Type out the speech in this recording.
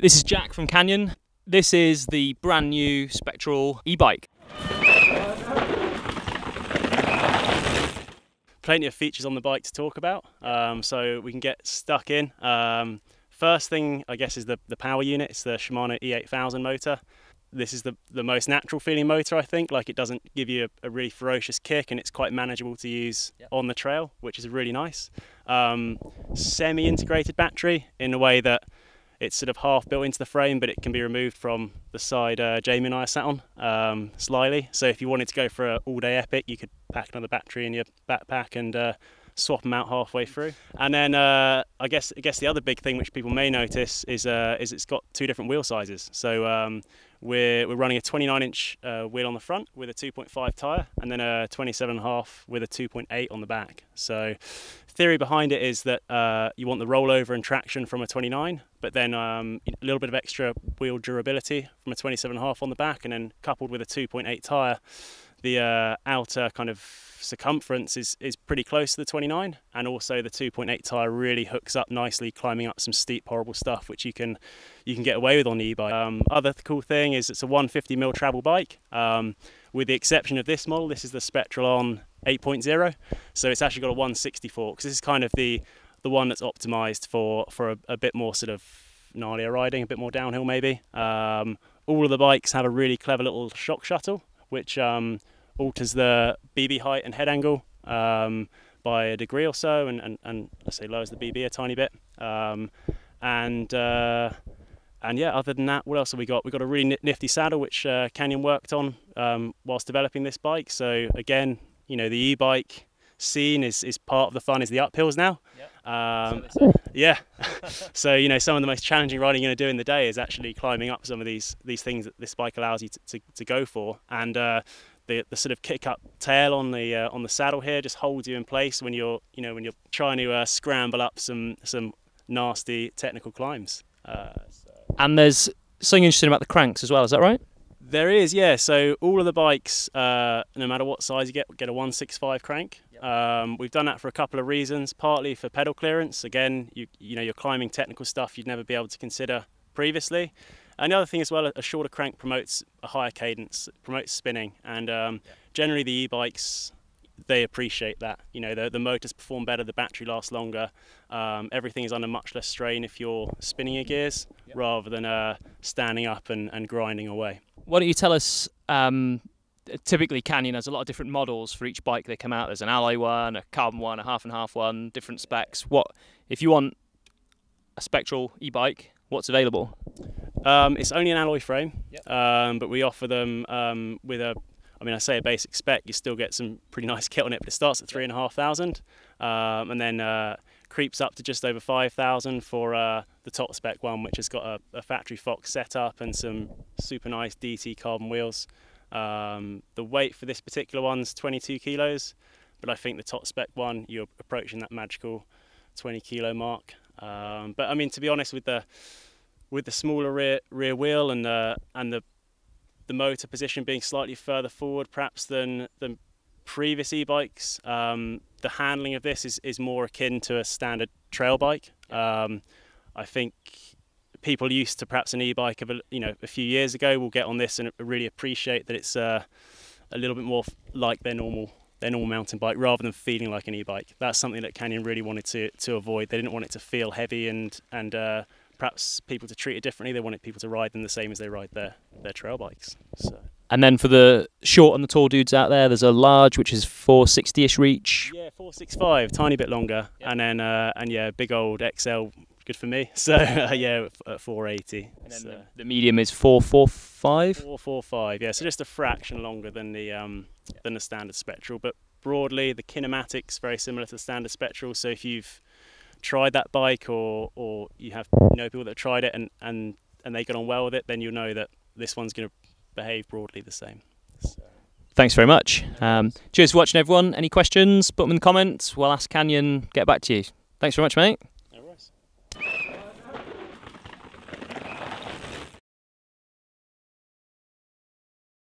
This is Jack from Canyon. This is the brand new Spectral e-bike. Plenty of features on the bike to talk about, so we can get stuck in. First thing, I guess, is the power unit. It's the Shimano E8000 motor. This is the most natural feeling motor, I think. Like, it doesn't give you a really ferocious kick, and it's quite manageable to use on the trail, which is really nice. Semi-integrated battery in a way that it's sort of half built into the frame, but it can be removed from the side Jamie and I sat on slyly. So if you wanted to go for an all-day epic, you could pack another battery in your backpack and swap them out halfway through. And then I guess the other big thing which people may notice is it's got two different wheel sizes. So we're running a 29-inch wheel on the front with a 2.5 tyre, and then a 27.5 with a 2.8 on the back. So theory behind it is that you want the rollover and traction from a 29, but then a little bit of extra wheel durability from a 27.5 on the back, and then coupled with a 2.8 tyre, the outer kind of circumference is pretty close to the 29, and also the 2.8 tyre really hooks up nicely, climbing up some steep, horrible stuff, which you can get away with on the e-bike. Other cool thing is it's a 150mm travel bike, with the exception of this model. This is the SpectralON 8.0, so it's actually got a 160 fork, because this is kind of the one that's optimized for a bit more sort of gnarlier riding, a bit more downhill maybe. All of the bikes have a really clever little shock shuttle, which alters the BB height and head angle by a degree or so, and I say lowers the BB a tiny bit. And yeah, other than that, what else have we got? We've got a really nifty saddle which Canyon worked on whilst developing this bike. So again, you know, the e-bike scene is part of the fun, is the uphills now. Yeah. So, you know, some of the most challenging riding you're going to do in the day is actually climbing up some of these things that this bike allows you to go for. And the sort of kick up tail on the saddle here just holds you in place when you're trying to scramble up some nasty technical climbs. And there's something interesting about the cranks as well, is that right? There is, yeah. So all of the bikes, no matter what size you get a 165 crank. We've done that for a couple of reasons. Partly for pedal clearance. Again, you're climbing technical stuff you'd never be able to consider previously. And the other thing as well, a shorter crank promotes a higher cadence, promotes spinning, and generally the e-bikes, they appreciate that. You know, the motors perform better, the battery lasts longer, everything is under much less strain if you're spinning your gears rather than standing up and grinding away. Why don't you tell us, typically Canyon has a lot of different models for each bike they come out. There's an alloy one, a carbon one, a half and half one, different specs. If you want a Spectral e-bike, what's available? It's only an alloy frame, but we offer them with I say a basic spec, you still get some pretty nice kit on it, but it starts at 3,500, and then creeps up to just over 5,000 for the top spec one, which has got a factory Fox setup and some super nice DT carbon wheels. The weight for this particular one's 22 kilos, but I think the top spec one, you're approaching that magical 20 kilo mark. But I mean, to be honest, with the smaller rear wheel and the motor position being slightly further forward perhaps than previous e-bikes, the handling of this is more akin to a standard trail bike. I think people used to perhaps an e-bike of a few years ago will get on this and really appreciate that it's a little bit more like their normal mountain bike rather than feeling like an e-bike. That's something that Canyon really wanted to avoid. They didn't want it to feel heavy and perhaps people to treat it differently. They wanted people to ride them the same as they ride their trail bikes. So. And then for the short and the tall dudes out there, there's a large, which is 460-ish reach. Yeah, 465, tiny bit longer. Yep. And then, big old XL, good for me. So, yeah, at 480. And then the medium is 445? 445, yeah. So just a fraction longer than the standard Spectral. But broadly, the kinematics very similar to the standard Spectral. So if you've tried that bike or you have people that have tried it and they got on well with it, then you'll know that this one's going to behave broadly the same. So. Thanks very much. Cheers for watching, everyone. Any questions, put them in the comments. We'll ask Canyon, get back to you. Thanks very much, mate.